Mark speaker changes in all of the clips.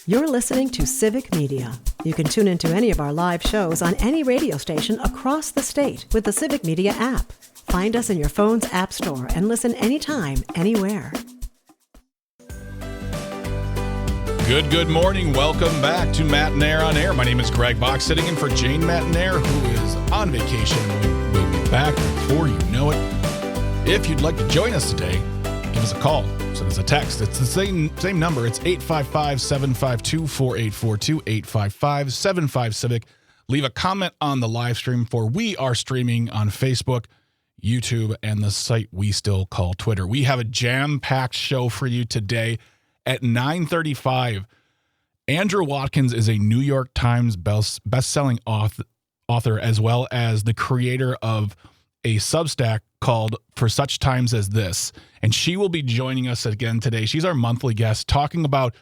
Speaker 1: You're listening to Civic Media. You can tune into any of our live shows on any radio station across the state with the Civic Media app. Find us in your phone's app store and listen anytime, anywhere.
Speaker 2: Good morning. Welcome back to Matt and Air on Air. My name is Greg Bach, sitting in for Jane Mattinair, who is on vacation. We'll be back before you know it. If you'd like to join us today, give us a call. So there's a text. It's the same number. It's 855-752-4842, 855-75-CIVIC. Leave a comment on the live stream, for we are streaming on Facebook, YouTube, and the site we still call Twitter. We have a jam-packed show for you today. At 9:35, Andrew Watkins is a New York Times best-selling author, as well as the creator of a Substack called For Such Times as This. And she will be joining us again today. She's our monthly guest, talking about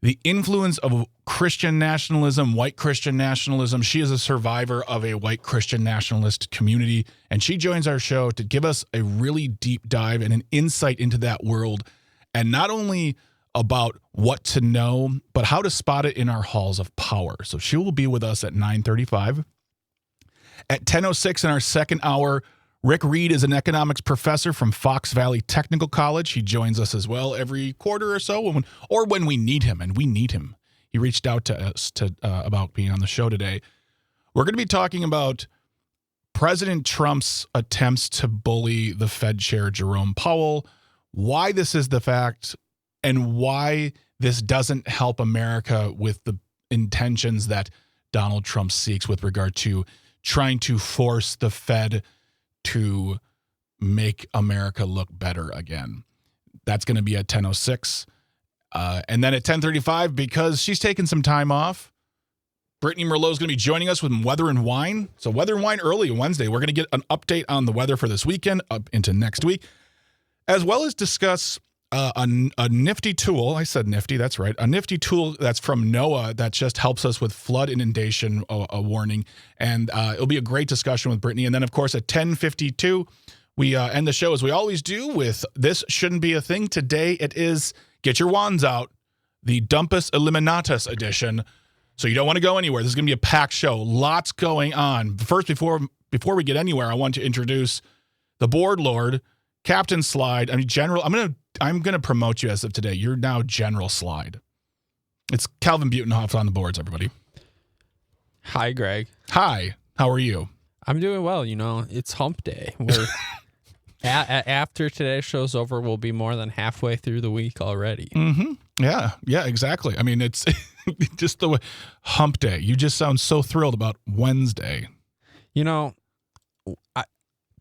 Speaker 2: the influence of Christian nationalism, white Christian nationalism. She is a survivor of a white Christian nationalist community, and she joins our show to give us a really deep dive and an insight into that world, and not only about what to know, but how to spot it in our halls of power. So she will be with us at 9:35. At 10:06 in our second hour, Rick Reed is an economics professor from Fox Valley Technical College. He joins us as well every quarter or so, when we need him, and we need him. He reached out to us about being on the show today. We're going to be talking about President Trump's attempts to bully the Fed Chair Jerome Powell, why this is the fact, and why this doesn't help America with the intentions that Donald Trump seeks with regard to trying to force the Fed to make America look better again. That's going to be at 10:06. And then at 10:35, because she's taking some time off, Brittany Merlot is going to be joining us with Weather and Wine. So Weather and Wine early Wednesday. We're going to get an update on the weather for this weekend up into next week, as well as discuss a nifty tool. I said nifty, that's right. A nifty tool that's from NOAA that just helps us with flood inundation a warning. And it'll be a great discussion with Brittany. And then, of course, at 10:52, we end the show as we always do with This Shouldn't Be a Thing. Today it is Get Your Wands Out, the Dumpus Eliminatus edition. So you don't want to go anywhere. This is going to be a packed show. Lots going on. First, before we get anywhere, I want to introduce the board lord, Captain Slide. I mean, General. I'm gonna promote you as of today. You're now General Slide. It's Calvin Butenhoff on the boards, everybody.
Speaker 3: Hi, Greg.
Speaker 2: Hi. How are you?
Speaker 3: I'm doing well. You know, it's hump day. We're after today's show's over, we'll be more than halfway through the week already.
Speaker 2: Mm-hmm. Yeah, exactly. I mean, it's just the way, hump day. You just sound so thrilled about Wednesday.
Speaker 3: You know,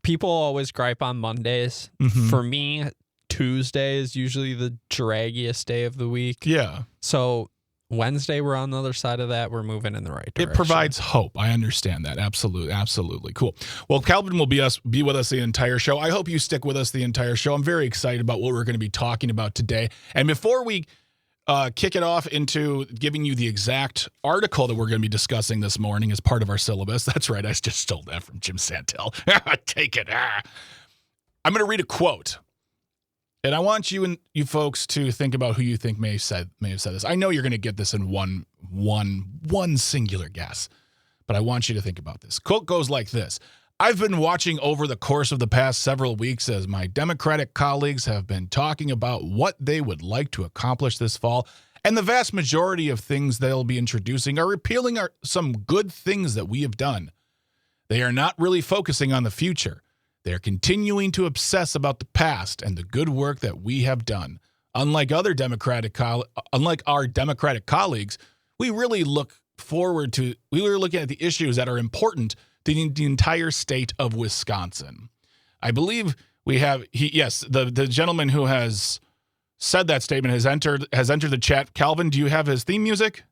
Speaker 3: people always gripe on Mondays.
Speaker 2: Mm-hmm.
Speaker 3: For me, Tuesday is usually the draggiest day of the week.
Speaker 2: Yeah.
Speaker 3: So Wednesday, we're on the other side of that. We're moving in the right direction.
Speaker 2: It provides hope. I understand that. Absolutely. Cool. Well, Calvin will be with us the entire show. I hope you stick with us the entire show. I'm very excited about what we're going to be talking about today. And before we kick it off into giving you the exact article that we're going to be discussing this morning as part of our syllabus. That's right. I just stole that from Jim Santel. Take it. I'm going to read a quote. And I want you folks to think about who you think may have said this. I know you're going to get this in one singular guess, but I want you to think about this. Quote goes like this: I've been watching over the course of the past several weeks as my Democratic colleagues have been talking about what they would like to accomplish this fall, and the vast majority of things they'll be introducing are repealing some good things that we have done. They are not really focusing on the future. They are continuing to obsess about the past and the good work that we have done. Unlike our Democratic colleagues, we really look forward to. We were looking at the issues that are important to the entire state of Wisconsin. I believe we have. The gentleman who has said that statement has entered the chat. Calvin, do you have his theme music?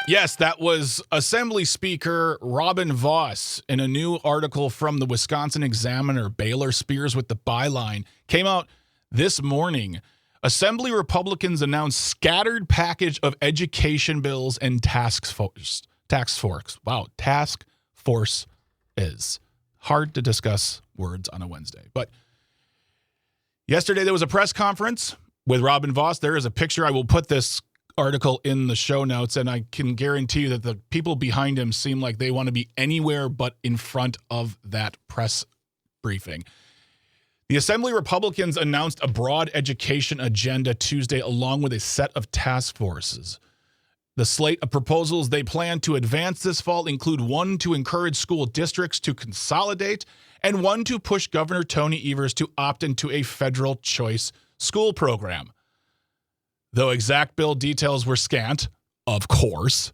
Speaker 2: Yes, that was Assembly Speaker Robin Vos in a new article from the Wisconsin Examiner. Baylor Spears with the byline came out this morning. Assembly Republicans announced scattered package of education bills and task force. Wow, task force is hard to discuss words on a Wednesday. But yesterday there was a press conference with Robin Vos. There is a picture. I will put this article in the show notes, and I can guarantee you that the people behind him seem like they want to be anywhere but in front of that press briefing. The Assembly Republicans announced a broad education agenda Tuesday, along with a set of task forces. The slate of proposals they plan to advance this fall include one to encourage school districts to consolidate and one to push Governor Tony Evers to opt into a federal choice school program. Though exact bill details were scant, of course,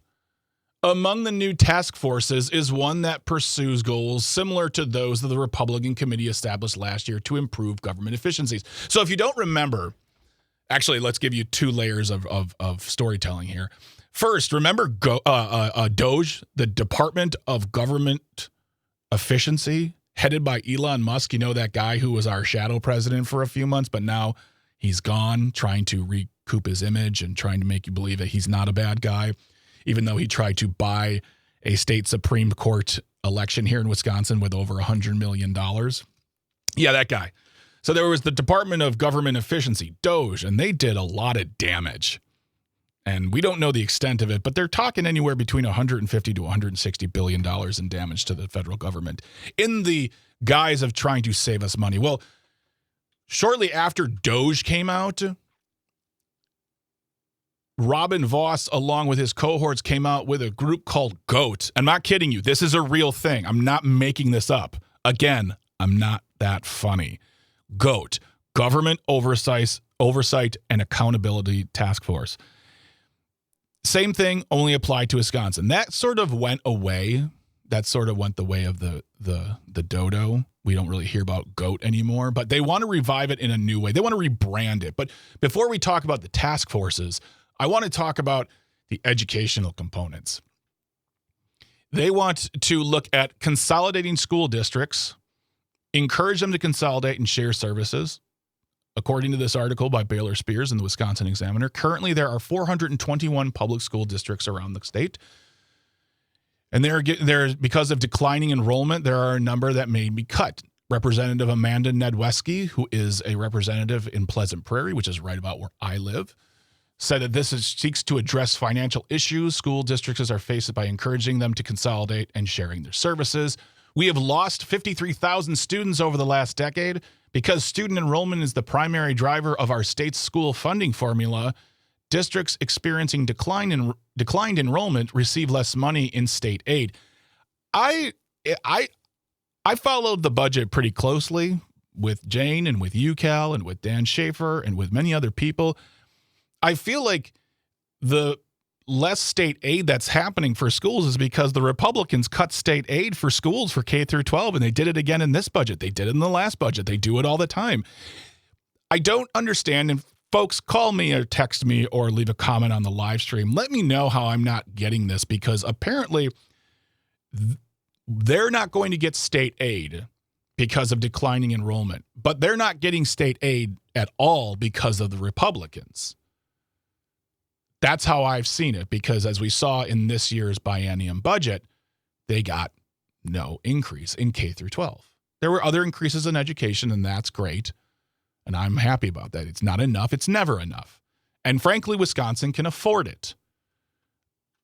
Speaker 2: among the new task forces is one that pursues goals similar to those that the Republican committee established last year to improve government efficiencies. So if you don't remember, actually, let's give you two layers of storytelling here. First, remember DOGE, the Department of Government Efficiency, headed by Elon Musk. You know, that guy who was our shadow president for a few months, but now he's gone, trying to recoup his image and trying to make you believe that he's not a bad guy, even though he tried to buy a state Supreme Court election here in Wisconsin with over $100 million. Yeah, that guy. So there was the Department of Government Efficiency, DOGE, and they did a lot of damage. And we don't know the extent of it, but they're talking anywhere between $150 to $160 billion in damage to the federal government in the guise of trying to save us money. Well, shortly after DOGE came out, Robin Vos, along with his cohorts, came out with a group called GOAT. I'm not kidding you. This is a real thing. I'm not making this up. Again, I'm not that funny. GOAT, Government Oversight and Accountability Task Force. Same thing, only applied to Wisconsin. That sort of went away. That sort of went the way of the dodo. We don't really hear about GOAT anymore, but they want to revive it in a new way. They want to rebrand it. But before we talk about the task forces, I want to talk about the educational components. They want to look at consolidating school districts, encourage them to consolidate and share services. According to this article by Baylor Spears in the Wisconsin Examiner, currently there are 421 public school districts around the state. And there, because of declining enrollment, there are a number that may be cut. Representative Amanda Nedweski, who is a representative in Pleasant Prairie, which is right about where I live, said that this seeks to address financial issues school districts are faced by encouraging them to consolidate and sharing their services. We have lost 53,000 students over the last decade. Because student enrollment is the primary driver of our state's school funding formula, districts experiencing declined enrollment receive less money in state aid. I followed the budget pretty closely with Jane and with UCal and with Dan Schaefer and with many other people. I feel like the less state aid that's happening for schools is because the Republicans cut state aid for schools for K through 12, and they did it again in this budget. They did it in the last budget. They do it all the time. I don't understand. And folks, call me or text me or leave a comment on the live stream. Let me know how I'm not getting this, because apparently they're not going to get state aid because of declining enrollment, but they're not getting state aid at all because of the Republicans. That's how I've seen it, because as we saw in this year's biennium budget, they got no increase in K through 12. There were other increases in education, and that's great. And I'm happy about that. It's not enough. It's never enough. And frankly, Wisconsin can afford it.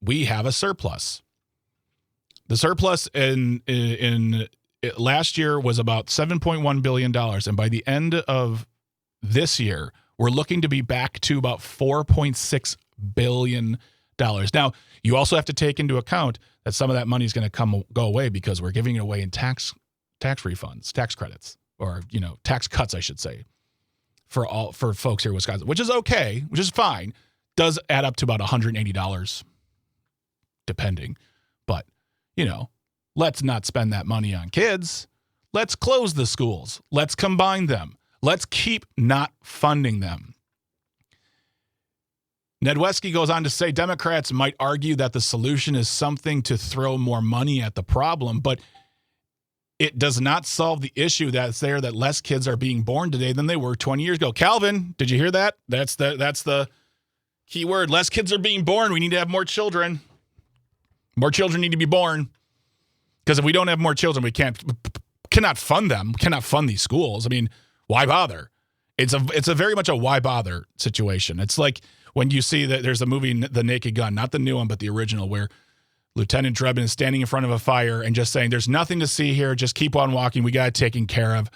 Speaker 2: We have a surplus. The surplus in last year was about $7.1 billion. And by the end of this year, we're looking to be back to about $4.6 billion. Now, you also have to take into account that some of that money is going to go away because we're giving it away in tax refunds, tax credits, or tax cuts, I should say, for folks here in Wisconsin, which is okay, which is fine. Does add up to about $180, depending. But let's not spend that money on kids. Let's close the schools. Let's combine them. Let's keep not funding them. Nedweski goes on to say Democrats might argue that the solution is something to throw more money at the problem, but it does not solve the issue that's there, that less kids are being born today than they were 20 years ago. Calvin, did you hear that? That's the key word. Less kids are being born. We need to have more children. More children need to be born. Because if we don't have more children, we cannot fund them, cannot fund these schools. I mean, why bother? It's a very much a why bother situation. It's like when you see that there's a movie, The Naked Gun, not the new one, but the original, where Lieutenant Drebin is standing in front of a fire and just saying, there's nothing to see here. Just keep on walking. We got it taken care of.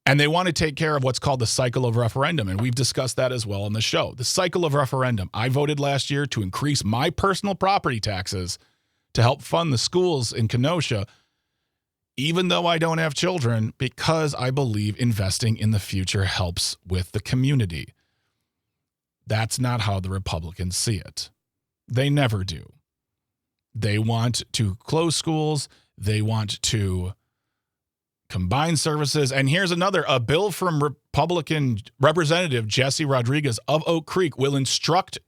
Speaker 2: And they want to take care of what's called the cycle of referendum. And we've discussed that as well on the show. The cycle of referendum. I voted last year to increase my personal property taxes to help fund the schools in Kenosha, even though I don't have children, because I believe investing in the future helps with the community. That's not how the Republicans see it. They never do. They want to close schools. They want to combine services. And here's a bill from Republican Representative Jesse Rodriguez of Oak Creek will instruct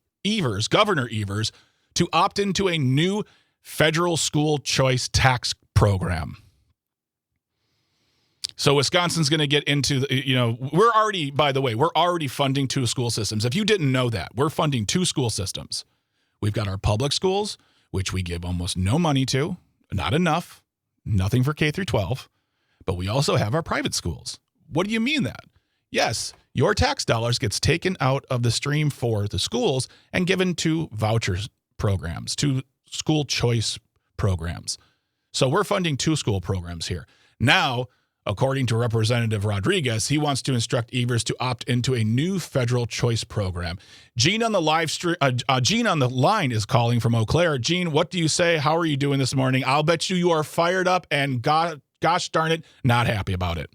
Speaker 2: Governor Evers, to opt into a new federal school choice tax program. So Wisconsin's going to get into, we're already funding 2 school systems. If you didn't know that, we're funding 2 school systems. We've got our public schools, which we give almost no money to, not enough, nothing for K through 12. But we also have our private schools. What do you mean that? Yes, your tax dollars gets taken out of the stream for the schools and given to voucher programs, to school choice programs. So we're funding 2 school programs here. Now, according to Representative Rodriguez, he wants to instruct Evers to opt into a new federal choice program. Gene on the Gene on the line is calling from Eau Claire. Gene, what do you say? How are you doing this morning? I'll bet you are fired up and gosh darn it, not happy about it.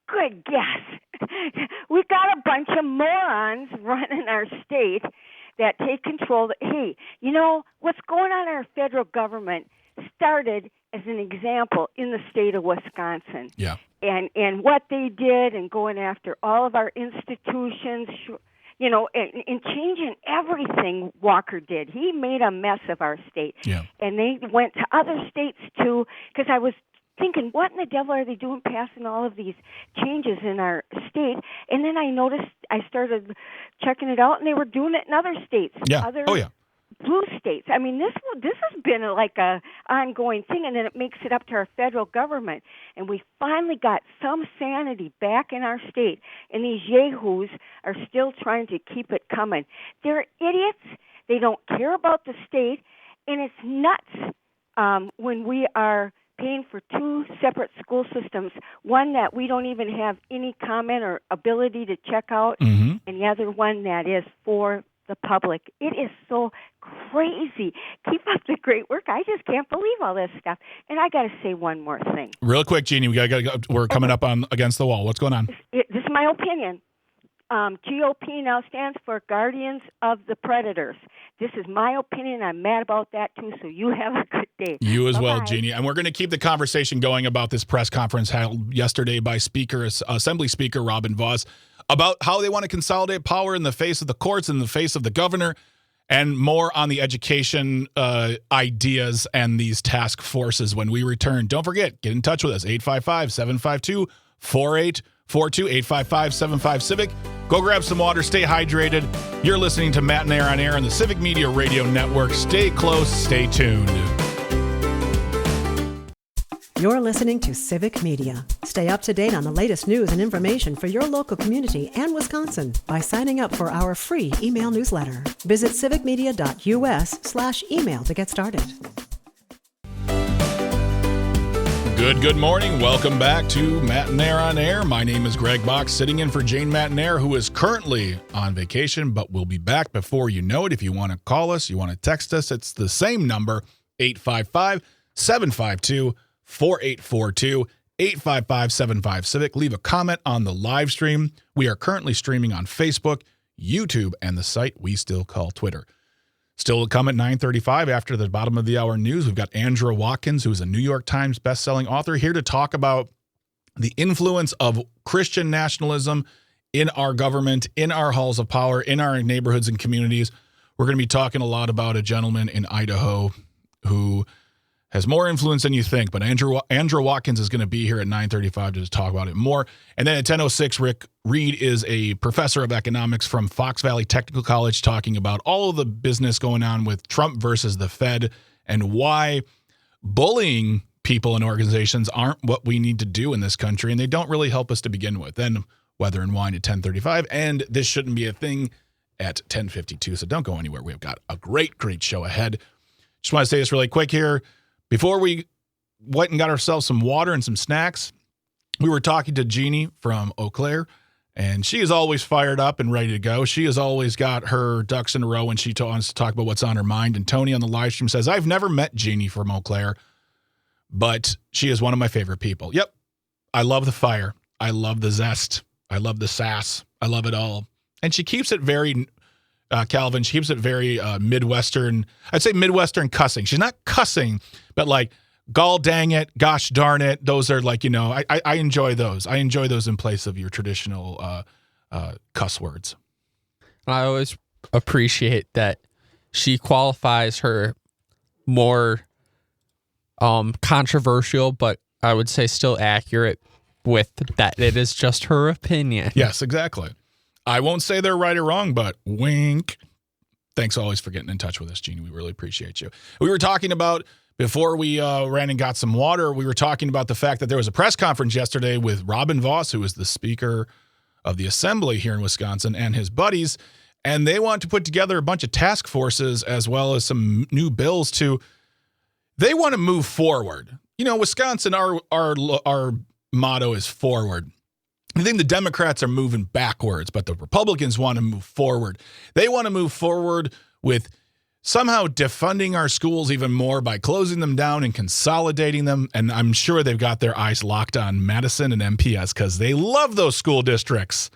Speaker 4: Good guess. We've got a bunch of morons running our state that take control. Hey, what's going on in our federal government started as an example in the state of Wisconsin.
Speaker 2: Yeah.
Speaker 4: And what they did and going after all of our institutions, and changing everything Walker did. He made a mess of our state.
Speaker 2: Yeah.
Speaker 4: And they went to other states too, because I was thinking, what in the devil are they doing passing all of these changes in our state? And then I noticed, I started checking it out, and they were doing it in other states.
Speaker 2: Yeah.
Speaker 4: Other blue states. I mean, this has been like a ongoing thing, and then it makes it up to our federal government. And we finally got some sanity back in our state, and these yahoos are still trying to keep it coming. They're idiots. They don't care about the state, and it's nuts when we are paying for 2 separate school systems, one that we don't even have any comment or ability to check out, and the other one that is for the public. It is so crazy. Keep up the great work. I just can't believe all this stuff. And I got to say one more thing.
Speaker 2: Real quick, Jeannie, we're coming up on against the wall. What's going on?
Speaker 4: This is my opinion. GOP now stands for Guardians of the Predators. This is my opinion. I'm mad about that, too, so you have a good day.
Speaker 2: You as
Speaker 4: Bye-bye.
Speaker 2: well, Jeannie. And we're going to keep the conversation going about this press conference held yesterday by Assembly Speaker Robin Vos about how they want to consolidate power in the face of the courts, in the face of the governor, and more on the education ideas and these task forces when we return. Don't forget, get in touch with us, 855-752-4842, 855-75-CIVIC. Go grab some water, stay hydrated. You're listening to Matt and Air on Air on the Civic Media Radio Network. Stay close, stay tuned.
Speaker 1: You're listening to Civic Media. Stay up to date on the latest news and information for your local community and Wisconsin by signing up for our free email newsletter. Visit civicmedia.us/email to get started.
Speaker 2: Good morning. Welcome back to Matt and Air on Air. My name is Greg Box, sitting in for Jane Mattinair, who is currently on vacation, but will be back before you know it. If you want to call us, you want to text us, it's the same number, 855-752-4842, 855-75-CIVIC. Leave a comment on the live stream. We are currently streaming on Facebook, YouTube, and the site we still call Twitter. Still to come at 9:35 after the bottom of the hour news. We've got Andrew Watkins, who's a New York Times bestselling author, here to talk about the influence of Christian nationalism in our government, in our halls of power, in our neighborhoods and communities. We're going to be talking a lot about a gentleman in Idaho who has more influence than you think, but Andrew Watkins is going to be here at 9:35 to talk about it more. And then at 10:06, Rick Reed is a professor of economics from Fox Valley Technical College talking about all of the business going on with Trump versus the Fed and why bullying people and organizations aren't what we need to do in this country, and they don't really help us to begin with. Then Weather and Wine at 10:35, and This Shouldn't Be a Thing at 10:52. So don't go anywhere. We've got a great show ahead. Just want to say this really quick here. Before we went and got ourselves some water and some snacks, we were talking to Jeannie from Eau Claire, and she is always fired up and ready to go. She has always got her ducks in a row when she wants to talk about what's on her mind. And Tony on the live stream says, I've never met Jeannie from Eau Claire, but she is one of my favorite people. Yep. I love the fire. I love the zest. I love the sass. I love it all. And she keeps it very, Calvin, she keeps it very Midwestern. I'd say Midwestern cussing. She's not cussing, but like, gall dang it, gosh darn it. Those are like, I enjoy those. I enjoy those in place of your traditional cuss words.
Speaker 3: I always appreciate that she qualifies her more controversial, but I would say still accurate with that it is just her opinion.
Speaker 2: Yes, exactly. I won't say they're right or wrong, but wink. Thanks always for getting in touch with us, Jeannie. We really appreciate you. We were talking about, before we ran and got some water, we were talking about the fact that there was a press conference yesterday with Robin Vos, who is the Speaker of the Assembly here in Wisconsin, and his buddies, and they want to put together a bunch of task forces as well as some new bills they want to move forward. Wisconsin, our motto is forward. I think the Democrats are moving backwards, but the Republicans want to move forward. They want to move forward with somehow defunding our schools even more by closing them down and consolidating them. And I'm sure they've got their eyes locked on Madison and MPS because they love those school districts.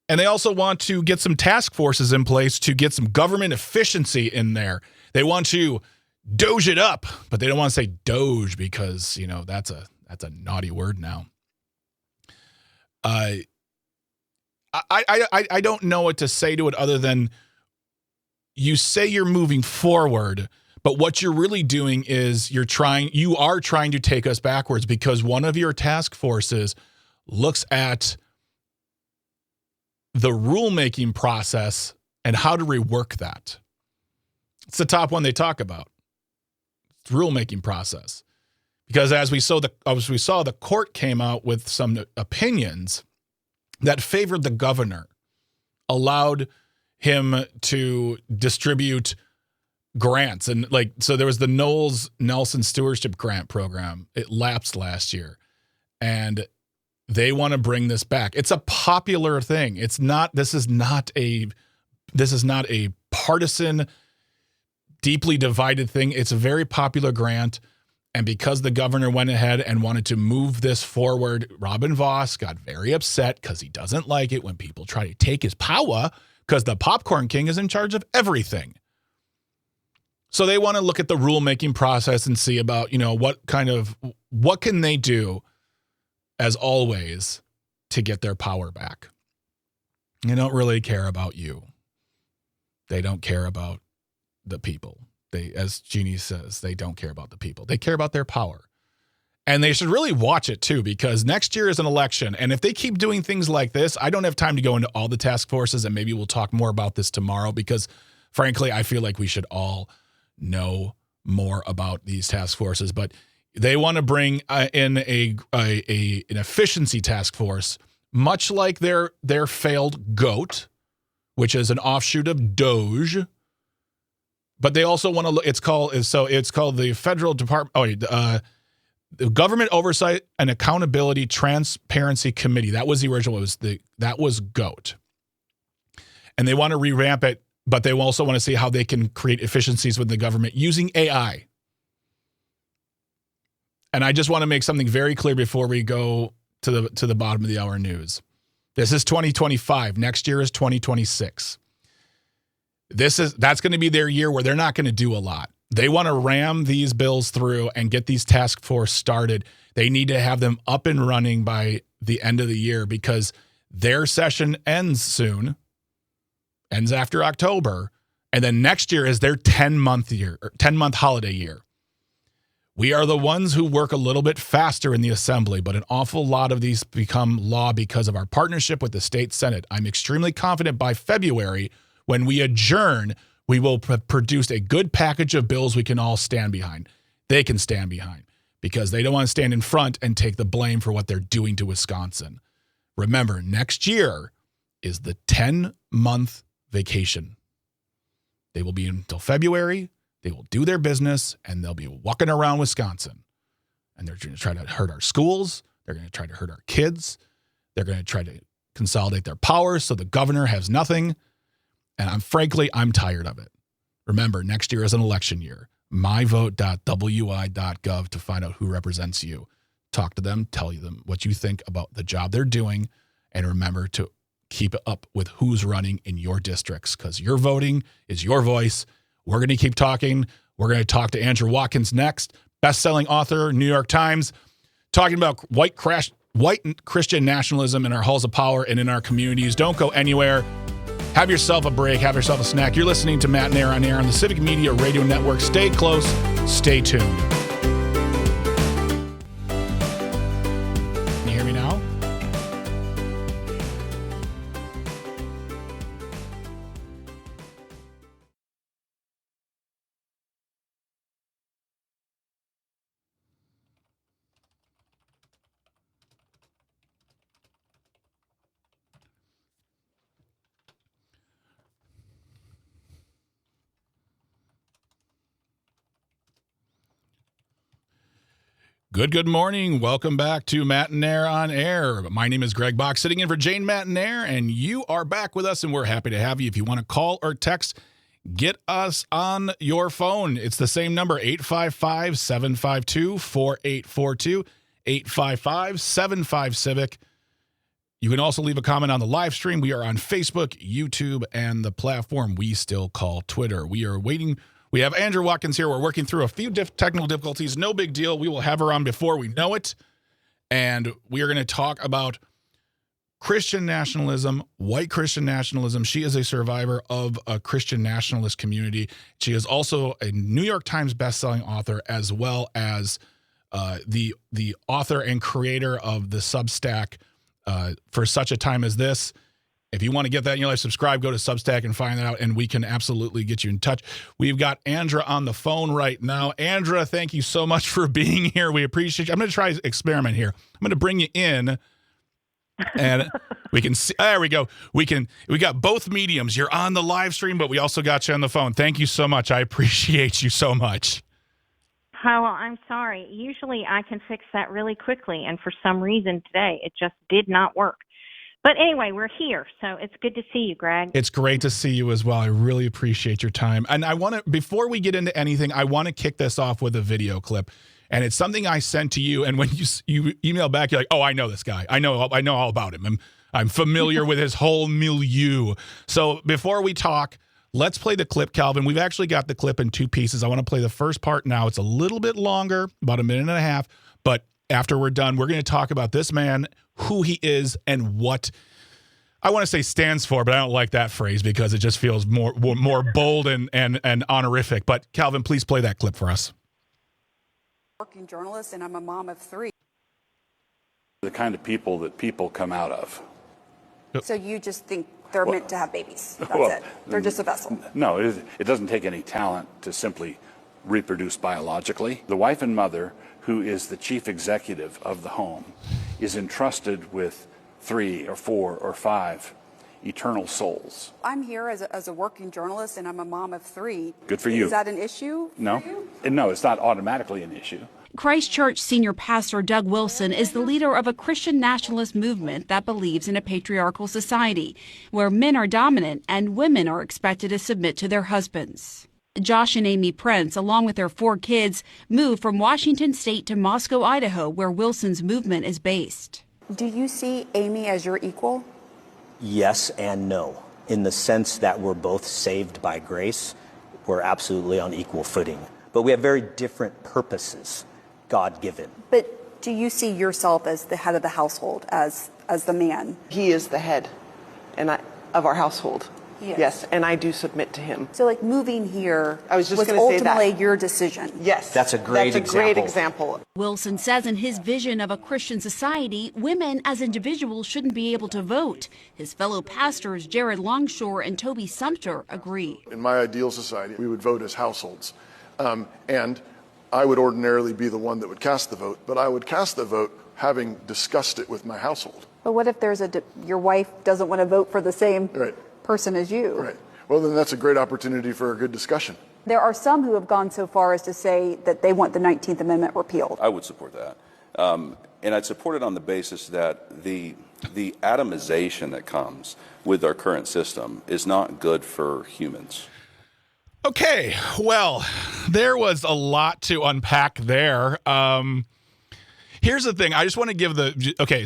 Speaker 2: And they also want to get some task forces in place to get some government efficiency in there. They want to doge it up, but they don't want to say doge because, that's a naughty word now. I don't know what to say to it other than you say you're moving forward, but what you're really doing is you are trying to take us backwards because one of your task forces looks at the rulemaking process and how to rework that. It's the top one they talk about. It's the rulemaking process. Because as we saw, the court came out with some opinions that favored the governor, allowed him to distribute grants. And so there was the Knowles Nelson Stewardship Grant Program. It lapsed last year. And they want to bring this back. It's a popular thing. This is not a partisan, deeply divided thing. It's a very popular grant. And because the governor went ahead and wanted to move this forward, Robin Vos got very upset because he doesn't like it when people try to take his power because the popcorn king is in charge of everything. So they want to look at the rulemaking process and see about, what can they do as always to get their power back. They don't really care about you. They don't care about the people. As Jeannie says, they don't care about the people. They care about their power. And they should really watch it too, because next year is an election. And if they keep doing things like this, I don't have time to go into all the task forces, and maybe we'll talk more about this tomorrow because frankly, I feel like we should all know more about these task forces. But they want to bring in an efficiency task force, much like their failed GOAT, which is an offshoot of Doge. But they also want to look. It's called the Federal Department. The Government Oversight and Accountability Transparency Committee. That was the original. That was GOAT, and they want to revamp it. But they also want to see how they can create efficiencies with the government using AI. And I just want to make something very clear before we go to the bottom of the hour news. This is 2025. Next year is 2026. That's going to be their year where they're not going to do a lot. They want to ram these bills through and get these task force started. They need to have them up and running by the end of the year because their session ends soon, ends after October, and then next year is their 10-month holiday year. We are the ones who work a little bit faster in the assembly, but an awful lot of these become law because of our partnership with the state Senate. I'm extremely confident by February, when we adjourn, we will produce a good package of bills we can all stand behind. They can stand behind because they don't want to stand in front and take the blame for what they're doing to Wisconsin. Remember, next year is the 10-month vacation. They will be until February. They will do their business, and they'll be walking around Wisconsin. And they're going to try to hurt our schools. They're going to try to hurt our kids. They're going to try to consolidate their powers so the governor has nothing. And I'm tired of it. Remember, next year is an election year. myvote.wi.gov to find out who represents you. Talk to them, tell them what you think about the job they're doing, and remember to keep up with who's running in your districts, because your voting is your voice. We're going to keep talking. We're going to talk to Andrew Watkins next, best-selling author, New York Times, talking about white Christian nationalism in our halls of power and in our communities. Don't go anywhere. Have yourself a break. Have yourself a snack. You're listening to Matt and Air on Air on the Civic Media Radio Network. Stay close. Stay tuned. Can you hear me now? Good morning. Welcome back to Matt and Air on Air. My name is Greg Bach, sitting in for Jane Matt and Air, and you are back with us, and we're happy to have you. If you want to call or text, get us on your phone. It's the same number, 855-752-4842, 855-75-CIVIC. You can also leave a comment on the live stream. We are on Facebook, YouTube, and the platform we still call Twitter. We are waiting. We have Andrew Watkins here. We're working through a few technical difficulties. No big deal. We will have her on before we know it. And we are going to talk about Christian nationalism, white Christian nationalism. She is a survivor of a Christian nationalist community. She is also a New York Times bestselling author, as well as the author and creator of the Substack For Such a Time as This. If you want to get that in your life, subscribe, go to Substack and find that out, and we can absolutely get you in touch. We've got Andra on the phone right now. Andra, thank you so much for being here. We appreciate you. I'm going to try an experiment here. I'm going to bring you in, and we can see. There we go. We got both mediums. You're on the live stream, but we also got you on the phone. Thank you so much. I appreciate you so much.
Speaker 5: Oh, well, I'm sorry. Usually I can fix that really quickly, and for some reason today it just did not work. But anyway, we're here, so it's good to see you, Greg.
Speaker 2: It's great to see you as well. I really appreciate your time. And I want to, before we get into anything, I want to kick this off with a video clip. And it's something I sent to you. And when you email back, you're like, oh, I know this guy. I know all about him. I'm familiar with his whole milieu. So before we talk, let's play the clip, Calvin. We've actually got the clip in two pieces. I want to play the first part now. It's a little bit longer, about a minute and a half. But after we're done, we're going to talk about this man, who he is, and what I want to say stands for, but I don't like that phrase because it just feels more bold and honorific. But Calvin, please play that clip for us.
Speaker 6: Working journalist, and I'm a mom of 3.
Speaker 7: The kind of people that people come out of.
Speaker 6: So you just think they're meant to have babies? That's it. They're just a vessel.
Speaker 7: No, it doesn't take any talent to simply reproduce biologically. The wife and mother, who is the chief executive of the home, is entrusted with 3 or 4 or 5 eternal souls.
Speaker 6: I'm here as a working journalist, and I'm a mom of 3.
Speaker 7: Good for you.
Speaker 6: Is that an issue for you?
Speaker 7: No, it's not automatically an issue.
Speaker 8: Christ Church senior pastor Doug Wilson is the leader of a Christian nationalist movement that believes in a patriarchal society where men are dominant and women are expected to submit to their husbands. Josh and Amy Prince, along with their 4 kids, moved from Washington State to Moscow, Idaho, where Wilson's movement is based.
Speaker 6: Do you see Amy as your equal?
Speaker 9: Yes and no. In the sense that we're both saved by grace, we're absolutely on equal footing. But we have very different purposes, God-given.
Speaker 6: But do you see yourself as the head of the household, as the man?
Speaker 10: He is the head of our household. Yes, and I do submit to him.
Speaker 6: So, like, moving here was
Speaker 10: ultimately
Speaker 6: your decision.
Speaker 10: Yes.
Speaker 9: That's a great
Speaker 10: example.
Speaker 8: Wilson says in his vision of a Christian society, women as individuals shouldn't be able to vote. His fellow pastors, Jared Longshore and Toby Sumter, agree.
Speaker 11: In my ideal society, we would vote as households. And I would ordinarily be the one that would cast the vote, but I would cast the vote having discussed it with my household.
Speaker 6: But what if your wife doesn't want to vote for the same person as you?
Speaker 11: Right. Well, then that's a great opportunity for a good discussion.
Speaker 6: There are some who have gone so far as to say that they want the 19th Amendment repealed.
Speaker 12: I would support that. And I'd support it on the basis that the atomization that comes with our current system is not good for humans.
Speaker 2: Okay, well, there was a lot to unpack there. Here's the thing. I just want to give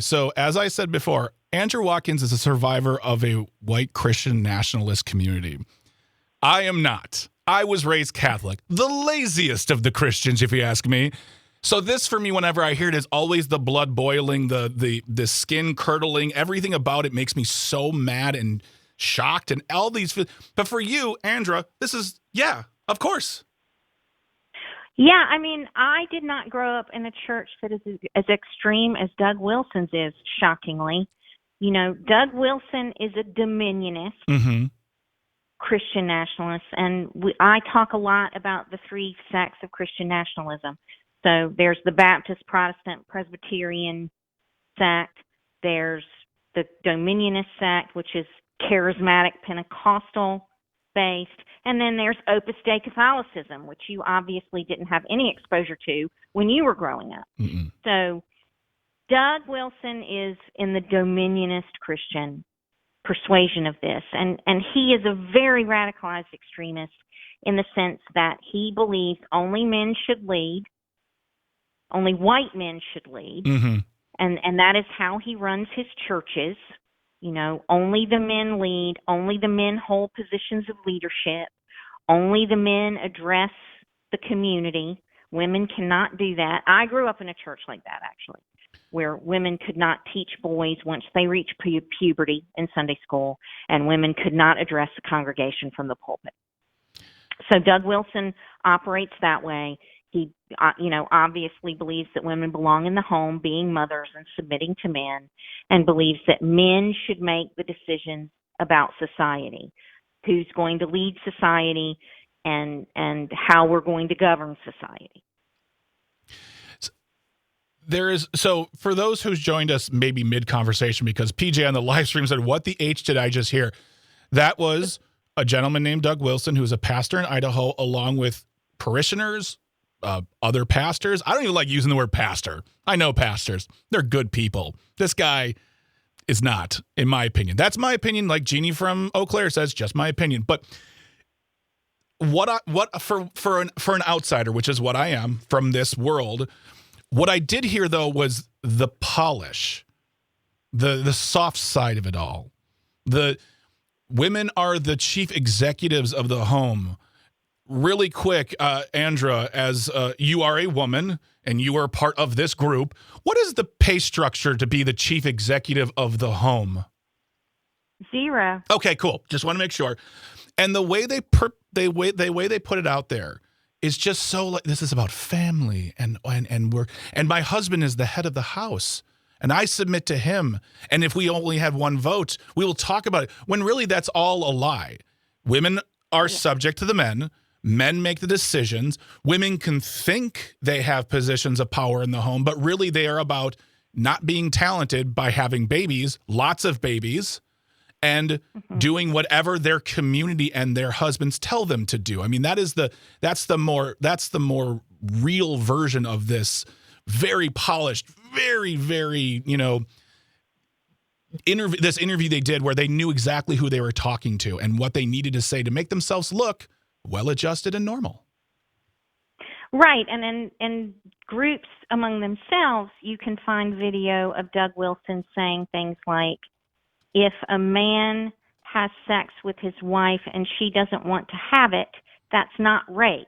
Speaker 2: so as I said before, Andrew Watkins is a survivor of a white Christian nationalist community. I am not. I was raised Catholic, the laziest of the Christians, if you ask me. So this, for me, whenever I hear it, is always the blood boiling, the skin curdling. Everything about it makes me so mad and shocked and all these. But for you, Andra, this is, of course.
Speaker 5: Yeah, I mean, I did not grow up in a church that is as extreme as Doug Wilson's is, shockingly. You know, Doug Wilson is a dominionist, Christian nationalist, and I talk a lot about the three sects of Christian nationalism. So there's the Baptist, Protestant, Presbyterian sect. There's the Dominionist sect, which is charismatic Pentecostal based. And then there's Opus Dei Catholicism, which you obviously didn't have any exposure to when you were growing up. So Doug Wilson is in the Dominionist Christian persuasion of this. And he is a very radicalized extremist in the sense that he believes only men should lead. Only white men should lead, and that is how he runs his churches. You know, only the men lead, only the men hold positions of leadership, only the men address the community. Women cannot do that. I grew up in a church like that, actually, where women could not teach boys once they reached puberty in Sunday school, and women could not address the congregation from the pulpit. So Doug Wilson operates that way. He, obviously believes that women belong in the home, being mothers and submitting to men, and believes that men should make the decisions about society, who's going to lead society, and how we're going to govern society.
Speaker 2: So for those who's joined us maybe mid-conversation, because PJ on the live stream said, what the H did I just hear? That was a gentleman named Doug Wilson, who's a pastor in Idaho, along with parishioners, other pastors. I don't even like using the word pastor. I know pastors. They're good people. This guy is not, in my opinion. That's my opinion. Like Jeannie from Eau Claire says, just my opinion. But for an outsider, which is what I am from this world, what I did hear though was the polish, the soft side of it all. The women are the chief executives of the home. Really quick, Andra, as you are a woman and you are part of this group, what is the pay structure to be the chief executive of the home?
Speaker 5: 0.
Speaker 2: Okay, cool. Just want to make sure. And the way they put it out there is just so like, this is about family and work. And my husband is the head of the house, and I submit to him. And if we only have one vote, we will talk about it. When really that's all a lie. Women are subject to the men. Men make the decisions. Women can think they have positions of power in the home, but really they are about not being talented by having babies, lots of babies, and doing whatever their community and their husbands tell them to do. I mean, that's the more real version of this very polished, very, very, this interview they did where they knew exactly who they were talking to and what they needed to say to make themselves look well-adjusted and normal.
Speaker 5: Right, and in groups among themselves, you can find video of Doug Wilson saying things like, if a man has sex with his wife and she doesn't want to have it, that's not rape.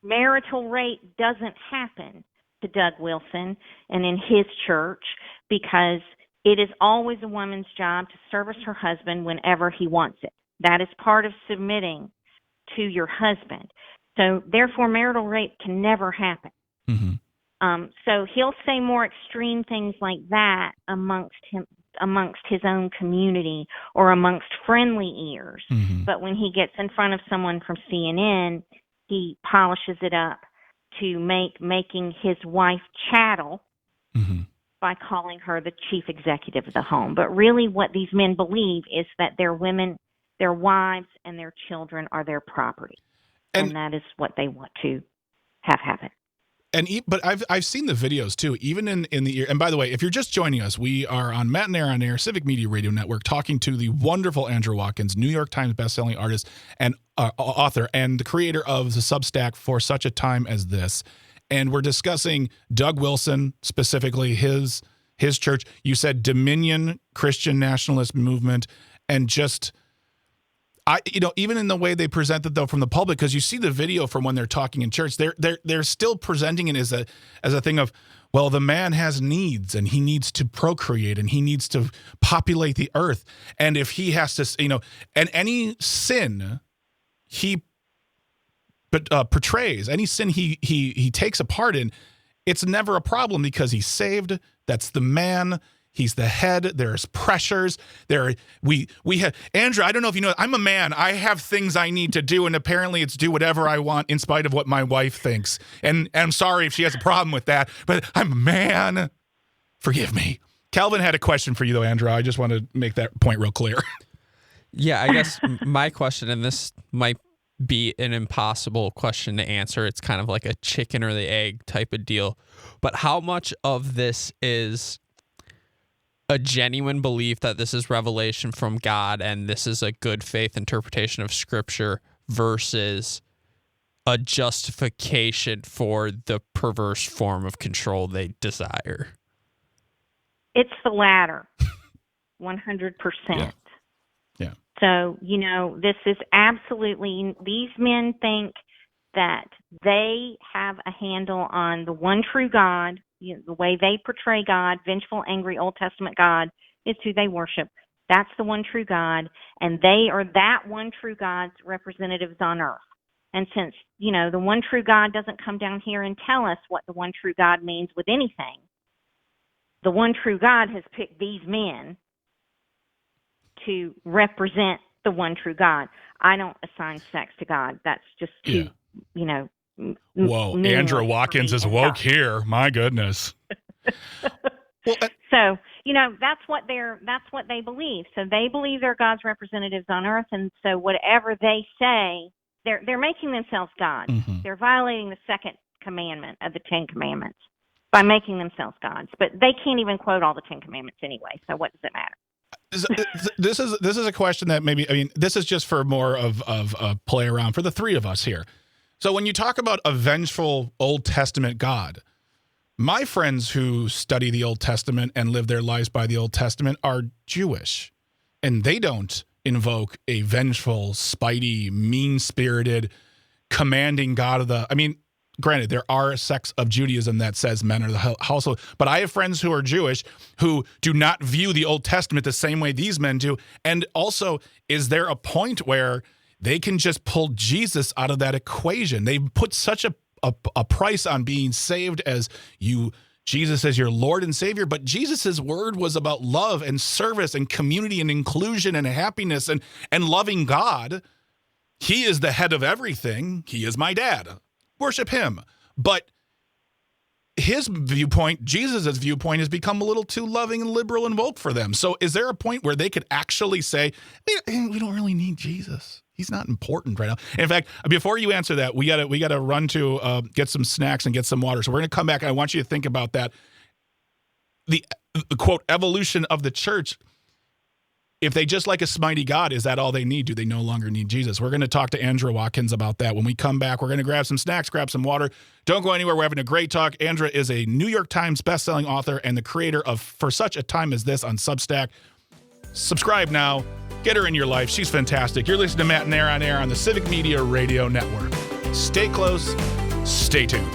Speaker 5: Marital rape doesn't happen to Doug Wilson and in his church, because it is always a woman's job to service her husband whenever he wants it. That is part of submitting to your husband. So therefore, marital rape can never happen. So he'll say more extreme things like that amongst his own community or amongst friendly ears. But when he gets in front of someone from CNN, he polishes it up to making his wife chattel by calling her the chief executive of the home. But really what these men believe is that their women, their wives, and their children are their property. And that is what they want to have happen.
Speaker 2: But I've seen the videos too, even in the, and by the way, if you're just joining us, we are on Matt and Air on Air, Civic Media Radio Network, talking to the wonderful Andrea Watkins, New York Times bestselling artist and author, and the creator of the Substack For Such a Time as This. And we're discussing Doug Wilson, specifically his church. You said Dominion Christian Nationalist Movement, and just, even in the way they present it though from the public, because you see the video from when they're talking in church, they're still presenting it as a thing of, well, the man has needs and he needs to procreate and he needs to populate the earth, and if he has to, and any sin he portrays, any sin he takes a part in, it's never a problem because he's saved. That's the man. He's the head. There's pressures. We have, Andrea, I don't know if you know, I'm a man. I have things I need to do, and apparently it's do whatever I want in spite of what my wife thinks. And I'm sorry if she has a problem with that, but I'm a man. Forgive me. Calvin had a question for you though, Andrea. I just want to make that point real clear.
Speaker 3: Yeah, I guess my question, and this might be an impossible question to answer. It's kind of like a chicken or the egg type of deal. But how much of this is a genuine belief that this is revelation from God and this is a good faith interpretation of Scripture versus a justification for the perverse form of control they desire?
Speaker 5: It's the latter, 100%.
Speaker 2: Yeah.
Speaker 5: So, this is absolutely, these men think that they have a handle on the one true God. The way they portray God, vengeful, angry, Old Testament God, is who they worship. That's the one true God, and they are that one true God's representatives on earth. And since, the one true God doesn't come down here and tell us what the one true God means with anything, the one true God has picked these men to represent the one true God. I don't assign sex to God. That's just too,
Speaker 2: Whoa, Andrea Watkins is woke here. My goodness.
Speaker 5: So, that's what they believe. So they believe they're God's representatives on earth, and so whatever they say, they're making themselves God. Mm-hmm. They're violating the second commandment of the Ten Commandments by making themselves gods. But they can't even quote all the Ten Commandments anyway. So what does it matter?
Speaker 2: This is a question that this is just for more of a play around for the three of us here. So when you talk about a vengeful Old Testament God, my friends who study the Old Testament and live their lives by the Old Testament are Jewish, and they don't invoke a vengeful, spitey, mean-spirited, commanding God of the... Granted, there are sects of Judaism that says men are the household, but I have friends who are Jewish who do not view the Old Testament the same way these men do. And also, is there a point where they can just pull Jesus out of that equation? They've put such a price on being saved as Jesus as your Lord and Savior, but Jesus's word was about love and service and community and inclusion and happiness and loving God. He is the head of everything. He is my dad. Worship him. But his viewpoint, Jesus' viewpoint, has become a little too loving and liberal and woke for them. So is there a point where they could actually say, we don't really need Jesus? He's not important right now. In fact, before you answer that, we gotta run to get some snacks and get some water. So we're going to come back, and I want you to think about that. The quote, evolution of the church. If they just like a smitey God, is that all they need? Do they no longer need Jesus? We're going to talk to Andrea Watkins about that. When we come back, we're going to grab some snacks, grab some water. Don't go anywhere. We're having a great talk. Andrea is a New York Times bestselling author and the creator of For Such a Time as This on Substack. Subscribe now. Get her in your life. She's fantastic. You're listening to Matt and Air on the Civic Media Radio Network. Stay close. Stay tuned.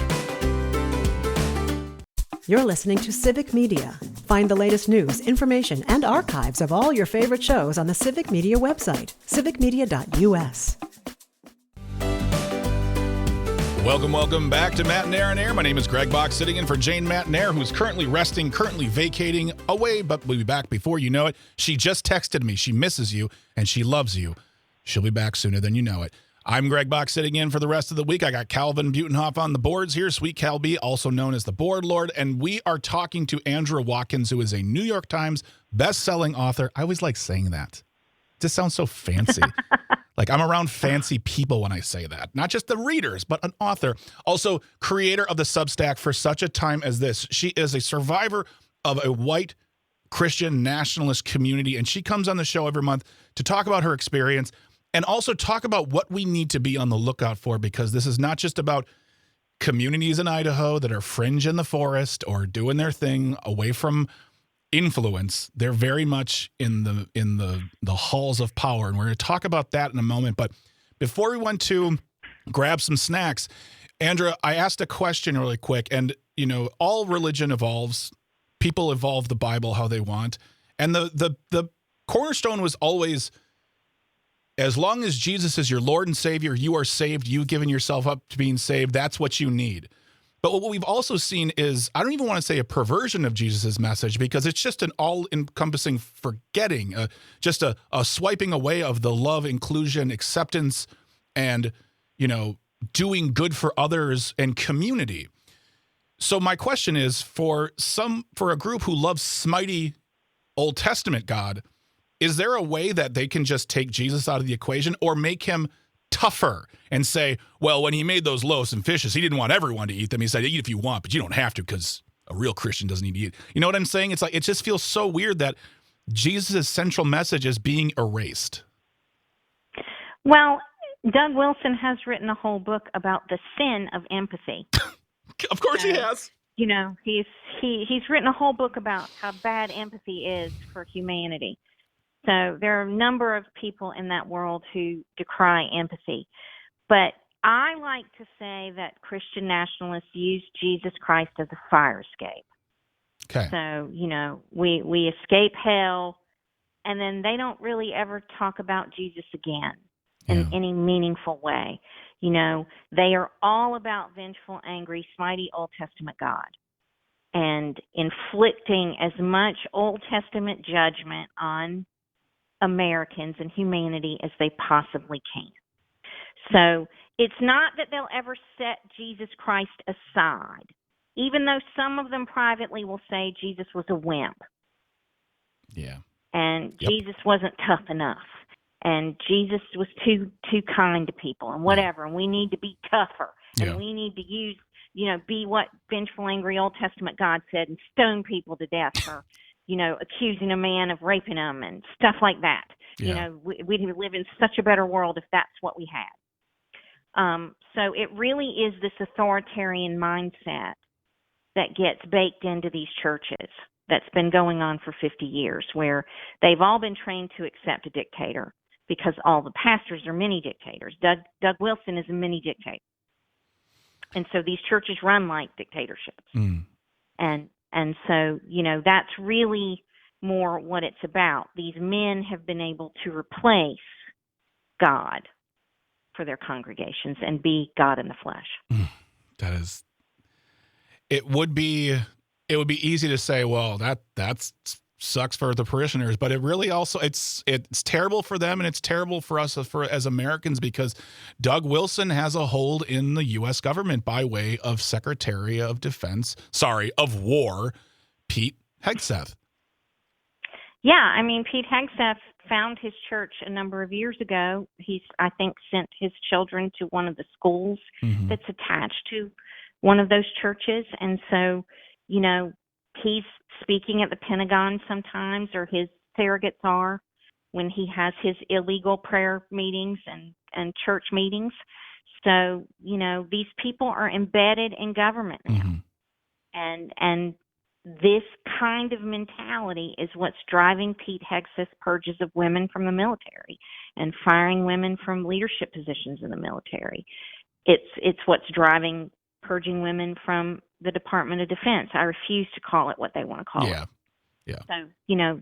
Speaker 1: You're listening to Civic Media. Find the latest news, information, and archives of all your favorite shows on the Civic Media website, civicmedia.us.
Speaker 2: Welcome back to Matt and Air. My name is Greg Bach, sitting in for Jane Matnair, who's currently resting, currently vacating away, but will be back before you know it. She just texted me. She misses you, and she loves you. She'll be back sooner than you know it. I'm Greg Bach sitting in for the rest of the week. I got Calvin Butenhoff on the boards here, Sweet Cal B, also known as the Board Lord. And we are talking to Andrea Watkins, who is a New York Times best-selling author. I always like saying that. It just sounds so fancy. Like I'm around fancy people when I say that. Not just the readers, but an author. Also, creator of the Substack For Such a Time as This. She is a survivor of a white Christian nationalist community, and she comes on the show every month to talk about her experience and also talk about what we need to be on the lookout for, because this is not just about communities in Idaho that are fringe in the forest or doing their thing away from influence. They're very much in the halls of power, and we're going to talk about that in a moment. But before we went to grab some snacks, Andrea, I asked a question really quick, and all religion evolves. People evolve the Bible how they want, and the cornerstone was always, as long as Jesus is your Lord and Savior, you are saved, you've given yourself up to being saved, that's what you need. But what we've also seen is, I don't even want to say a perversion of Jesus' message, because it's just an all-encompassing forgetting, just a swiping away of the love, inclusion, acceptance, and, doing good for others and community. So my question is, for a group who loves smitey Old Testament God, is there a way that they can just take Jesus out of the equation or make him tougher and say, well, when he made those loaves and fishes, he didn't want everyone to eat them. He said, eat if you want, but you don't have to, because a real Christian doesn't need to eat. You know what I'm saying? It's like, it just feels so weird that Jesus' central message is being erased.
Speaker 5: Well, Doug Wilson has written a whole book about the sin of empathy.
Speaker 2: Of course he has.
Speaker 5: He's written a whole book about how bad empathy is for humanity. So there are a number of people in that world who decry empathy. But I like to say that Christian nationalists use Jesus Christ as a fire escape.
Speaker 2: Okay.
Speaker 5: So, we escape hell, and then they don't really ever talk about Jesus again in any meaningful way. They are all about vengeful, angry, smitey Old Testament God and inflicting as much Old Testament judgment on Americans and humanity as they possibly can. So it's not that they'll ever set Jesus Christ aside, even though some of them privately will say Jesus was a wimp.
Speaker 2: Yeah.
Speaker 5: And Jesus wasn't tough enough. And Jesus was too kind to people and whatever. And we need to be tougher. And we need to use, be what vengeful, angry Old Testament God said and stone people to death for, accusing a man of raping them and stuff like that.
Speaker 2: Yeah.
Speaker 5: We'd live in such a better world if that's what we had. So it really is this authoritarian mindset that gets baked into these churches that's been going on for 50 years, where they've all been trained to accept a dictator because all the pastors are mini dictators. Doug Wilson is a mini dictator. And so these churches run like dictatorships. And so, that's really more what it's about. These men have been able to replace God for their congregations and be God in the flesh.
Speaker 2: It would be easy to say, well, that sucks for the parishioners, but it really also it's terrible for them, and it's terrible for us as Americans, because Doug Wilson has a hold in the U.S. government by way of Secretary of War, Pete Hegseth.
Speaker 5: Yeah, Pete Hegseth found his church a number of years ago. He's, I think, sent his children to one of the schools that's attached to one of those churches. And so, he's speaking at the Pentagon sometimes, or his surrogates are, when he has his illegal prayer meetings and church meetings. So, these people are embedded in government now. And this kind of mentality is what's driving Pete Hegseth's purges of women from the military and firing women from leadership positions in the military. It's what's driving purging women from the Department of Defense. I refuse to call it what they want to call it.
Speaker 2: Yeah.
Speaker 5: So,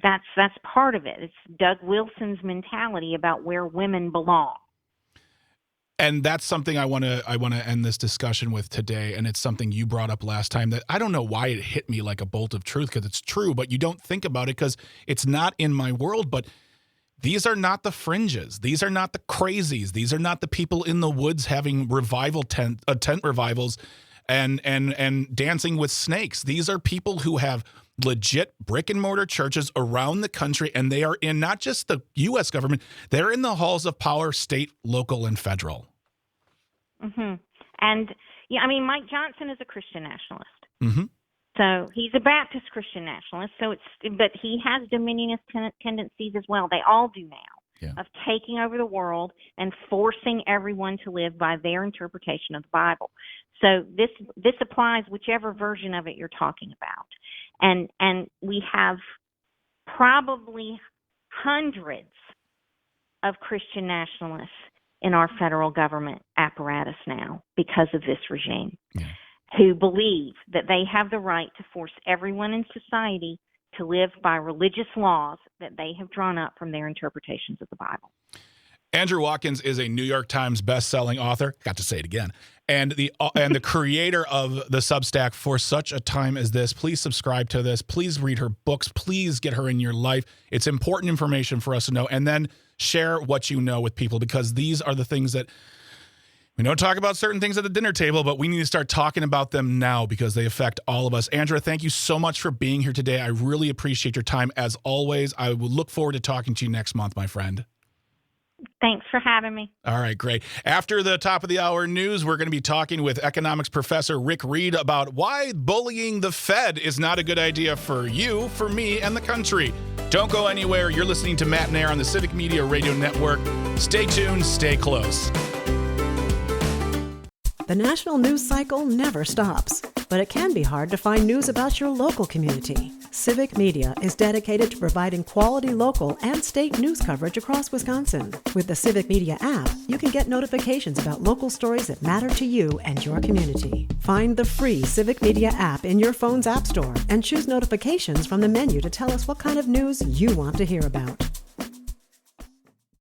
Speaker 5: that's part of it. It's Doug Wilson's mentality about where women belong.
Speaker 2: And that's something I want to end this discussion with today, and it's something you brought up last time that I don't know why it hit me like a bolt of truth, because it's true, but you don't think about it because it's not in my world. But These are not the fringes. These are not the crazies. These are not the people in the woods having tent revivals and dancing with snakes. These are people who have legit brick and mortar churches around the country, and they are in not just the U.S. government, they're in the halls of power, state, local, and federal.
Speaker 5: Mm-hmm. And, yeah, I mean, Mike Johnson is a Christian nationalist.
Speaker 2: Mm-hmm.
Speaker 5: So he's a Baptist Christian nationalist. But he has dominionist tendencies as well. They all do now, of taking over the world and forcing everyone to live by their interpretation of the Bible. So this applies whichever version of it you're talking about. And we have probably hundreds of Christian nationalists in our federal government apparatus now because of this regime, who believe that they have the right to force everyone in society to live by religious laws that they have drawn up from their interpretations of the Bible.
Speaker 2: Andrew Watkins is a New York Times best-selling author. Got to say it again. And the creator of the Substack For Such a Time as This. Please subscribe to this. Please read her books. Please get her in your life. It's important information for us to know. And then share what you know with people, because these are the things that we don't talk about certain things at the dinner table, but we need to start talking about them now because they affect all of us. Andrea, thank you so much for being here today. I really appreciate your time as always. I will look forward to talking to you next month, my friend.
Speaker 5: Thanks for having me.
Speaker 2: All right, great. After the top of the hour news, we're going to be talking with economics professor Rick Reed about why bullying the Fed is not a good idea for you, for me, and the country. Don't go anywhere. You're listening to Matt and Air on the Civic Media Radio Network. Stay tuned. Stay close.
Speaker 1: The national news cycle never stops, but it can be hard to find news about your local community. Civic Media is dedicated to providing quality local and state news coverage across Wisconsin. With the Civic Media app, you can get notifications about local stories that matter to you and your community. Find the free Civic Media app in your phone's app store and choose notifications from the menu to tell us what kind of news you want to hear about.